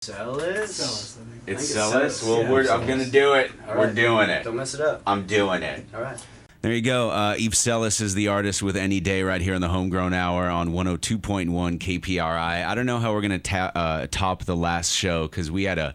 Celis? It's Celis? Well, I'm going to do it. All We're right. doing it. Don't mess it up. I'm doing it. All right. There you go. Eve Celis is the artist with Any Day right here in the Homegrown Hour on 102.1 KPRi. I don't know how we're going to top the last show because we had a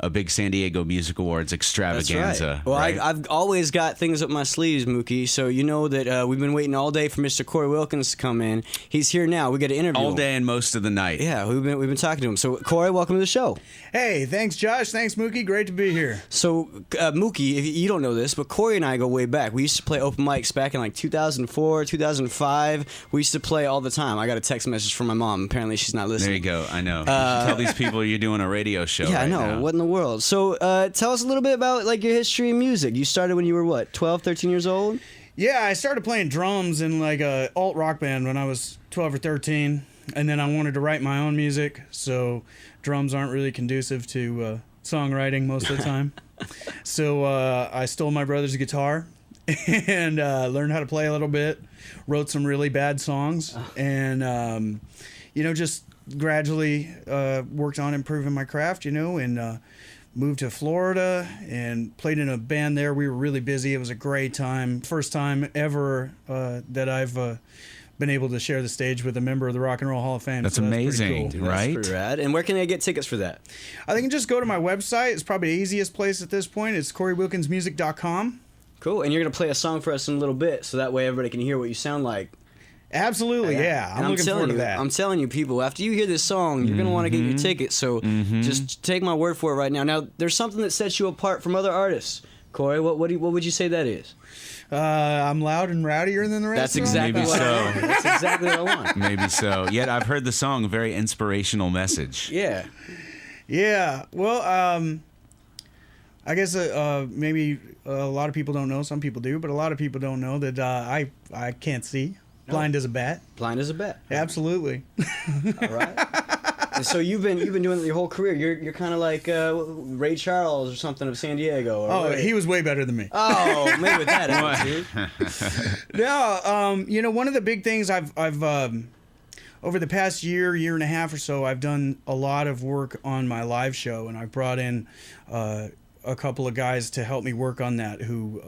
big San Diego Music Awards extravaganza. That's right. Well, right? I've always got things up my sleeves, Mookie. So you know that we've been waiting all day for Mr. Cory Wilkins to come in. He's here now. We got to interview all him. day and most of the night. Yeah, we've been talking to him. So Cory, welcome to the show. Hey, thanks, Josh. Thanks, Mookie. Great to be here. So Mookie, if you don't know this, but Cory and I go way back. We used to play open mics back in like 2004, 2005. We used to play all the time. I got a text message from my mom. Apparently, she's not listening. There you go. I know. You should tell these people you're doing a radio show. Yeah, right I know. now. What in the world? So tell us a little bit about like your history in music. You started when you were what, 12, 13 years old? Yeah, I started playing drums in like a alt rock band when I was 12 or 13, and then I wanted to write my own music. So drums aren't really conducive to songwriting most of the time. So I stole my brother's guitar and learned how to play a little bit. Wrote some really bad songs, and just gradually worked on improving my craft. And moved to Florida and played in a band there. We were really busy. It was a great time. First time ever that I've been able to share the stage with a member of the Rock and Roll Hall of Fame. That's so amazing, pretty cool. right? That's pretty rad. And where can I get tickets for that? I think just go to my website. It's probably the easiest place at this point. It's CoryWilkinsMusic.com. Cool. And you're going to play a song for us in a little bit, so that way everybody can hear what you sound like. Absolutely, yeah. And I'm looking forward to that. I'm telling you, people, after you hear this song, you're going to want to get your ticket. So just take my word for it right now. Now, there's something that sets you apart from other artists. Cory, what would you say that is? I'm loud and rowdier than the rest. That's of them? exactly Maybe what so. I want. That's exactly what I want. Maybe so. Yet I've heard the song, a very inspirational message. Yeah. Yeah. Well, I guess maybe a lot of people don't know. Some people do, but a lot of people don't know that I can't see. Blind as a bat. Blind as a bat. Absolutely. All right. And so you've been doing it your whole career. You're kind of like Ray Charles or something of San Diego. Or He was way better than me. Oh, maybe with that attitude. No, one of the big things I've over the past year and a half or so, I've done a lot of work on my live show, and I've brought in a couple of guys to help me work on that who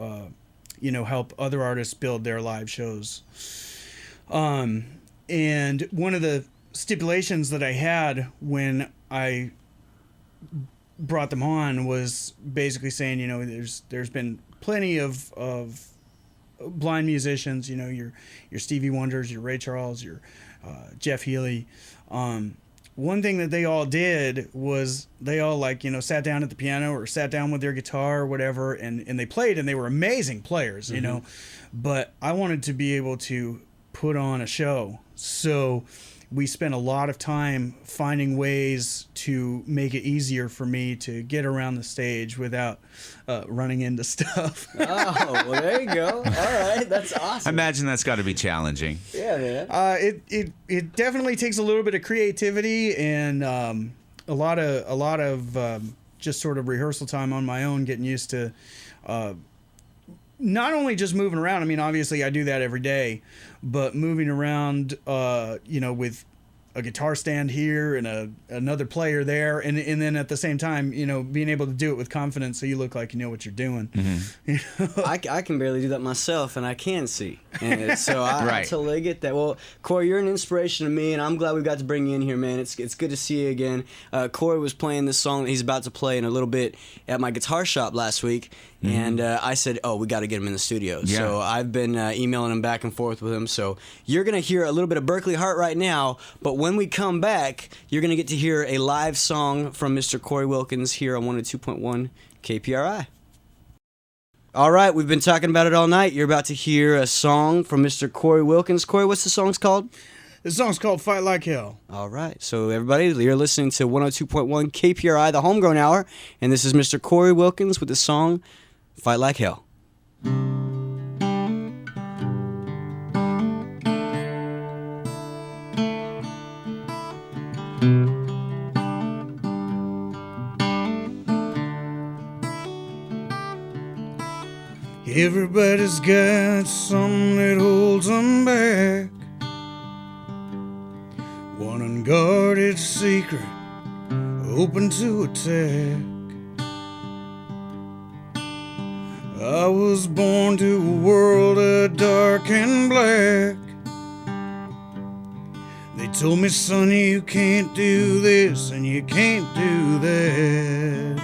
help other artists build their live shows. And one of the stipulations that I had when I brought them on was basically saying, there's been plenty of blind musicians, your Stevie Wonders, your Ray Charles, your Jeff Healey. One thing that they all did was they all sat down at the piano or sat down with their guitar or whatever, and they played, and they were amazing players, but I wanted to be able to put on a show. So we spent a lot of time finding ways to make it easier for me to get around the stage without running into stuff. Oh, well, there you go. All right, that's awesome. I imagine that's got to be challenging. Yeah, man. It definitely takes a little bit of creativity and a lot of just sort of rehearsal time on my own, getting used to not only just moving around. I mean, obviously I do that every day, but moving around, with a guitar stand here and another player there, and then at the same time, being able to do it with confidence so you look like you know what you're doing. I can barely do that myself, and I can see. And so I Right. totally get that. Well, Cory, you're an inspiration to me, and I'm glad we got to bring you in here, man. It's good to see you again. Cory was playing this song that he's about to play in a little bit at my guitar shop last week, and I said, we got to get him in the studio. Yeah. So I've been emailing him back and forth with him. So you're going to hear a little bit of Berkeley Heart right now, but when we come back, you're going to get to hear a live song from Mr. Cory Wilkins here on 102.1 KPRi. All right, we've been talking about it all night. You're about to hear a song from Mr. Cory Wilkins. Cory, what's the song's called? This song's called Fight Like Hell. All right, so everybody, you're listening to 102.1 KPRi, the Homegrown Hour, and this is Mr. Cory Wilkins with the song Fight Like Hell. Everybody's got something that holds them back, one unguarded secret open to attack. I was born to a world of dark and black. They told me, son, you can't do this and you can't do that.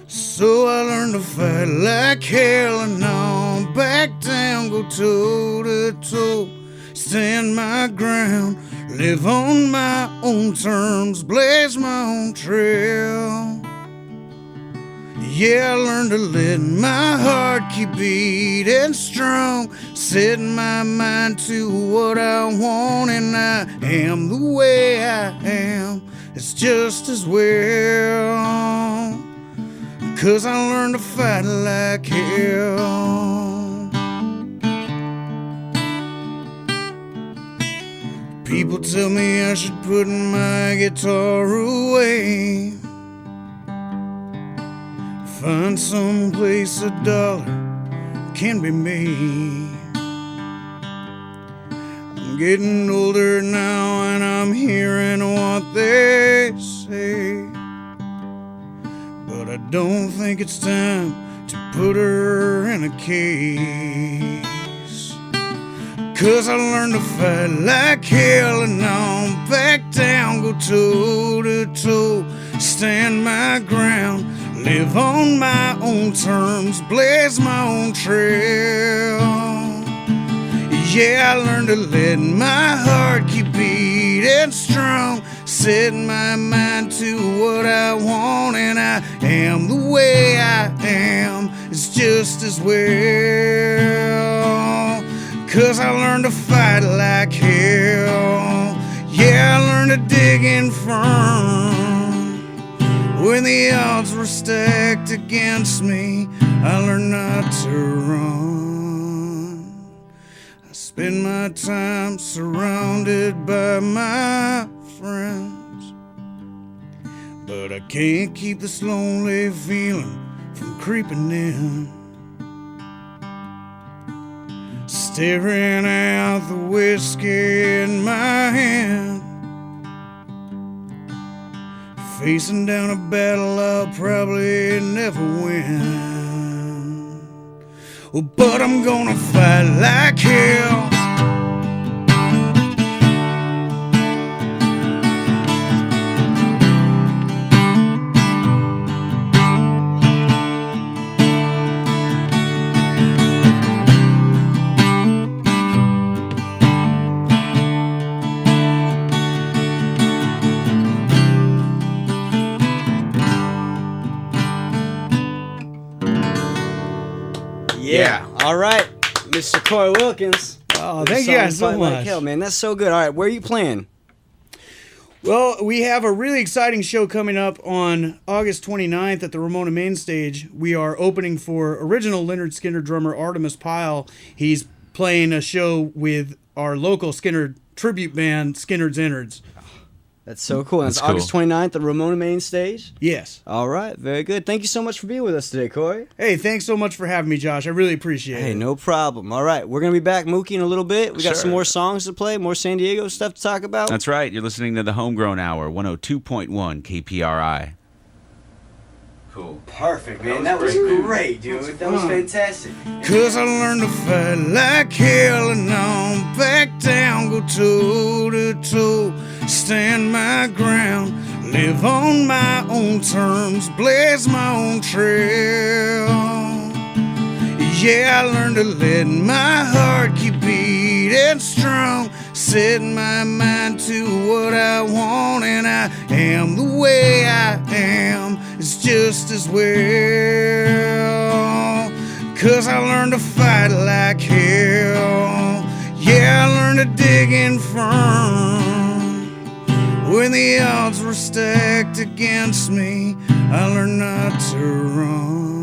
So I learned to fight like hell, and now I'm back down, go toe to toe, stand my ground, live on my own terms, blaze my own trail. Yeah, I learned to let my heart keep beating strong, set my mind to what I want, and I am the way I am. It's just as well, 'cause I learned to fight like hell. People tell me I should put my guitar away, find some place a dollar can be made. I'm getting older now and I'm hearing what they say, but I don't think it's time to put her in a case. 'Cause I learned to fight like hell, and now I'm back down, go toe to toe, stand my ground, live on my own terms, blaze my own trail. Yeah, I learned to let my heart keep beating strong, set my mind to what I want, and I am the way I am. It's just as well, 'cause I learned to fight like hell. Yeah, I learned to dig in firm when the odds were stacked against me. I learned not to run. I spend my time surrounded by my friends, but I can't keep this lonely feeling from creeping in. Staring out the whiskey in my hand, facing down a battle I'll probably never win. Well, but I'm gonna fight like hell. Yeah. All right, Mr. Cory Wilkins. Oh, With thank the you song guys so Fight Like much. Hell, man, that's so good. All right, where are you playing? Well, we have a really exciting show coming up on August 29th at the Ramona Main Stage. We are opening for original Lynyrd Skynyrd drummer Artemis Pyle. He's playing a show with our local Skynyrd tribute band, Skynyrd's Innards. That's so cool. And That's it's cool. August 29th, the Ramona Main Stage. Yes. All right, very good. Thank you so much for being with us today, Cory. Hey, thanks so much for having me, Josh. I really appreciate Hey, it. no problem. All right, we're going to be back, Mookie, in a little bit. We got Sure. some more songs to play, more San Diego stuff to talk about. That's right. You're listening to the Homegrown Hour, 102.1 KPRi. Cool. Perfect, man. That was great, dude. That was fantastic. 'Cause I learned to fight like hell, and now I'm back down, go toe to toe, stand my ground, live on my own terms, blaze my own trail. Yeah, I learned to let my heart keep beating strong, set my mind to what I want, and I am the way I am. It's just as well, 'cause I learned to fight like hell. Yeah, I learned to dig in firm when the odds were stacked against me. I learned not to run.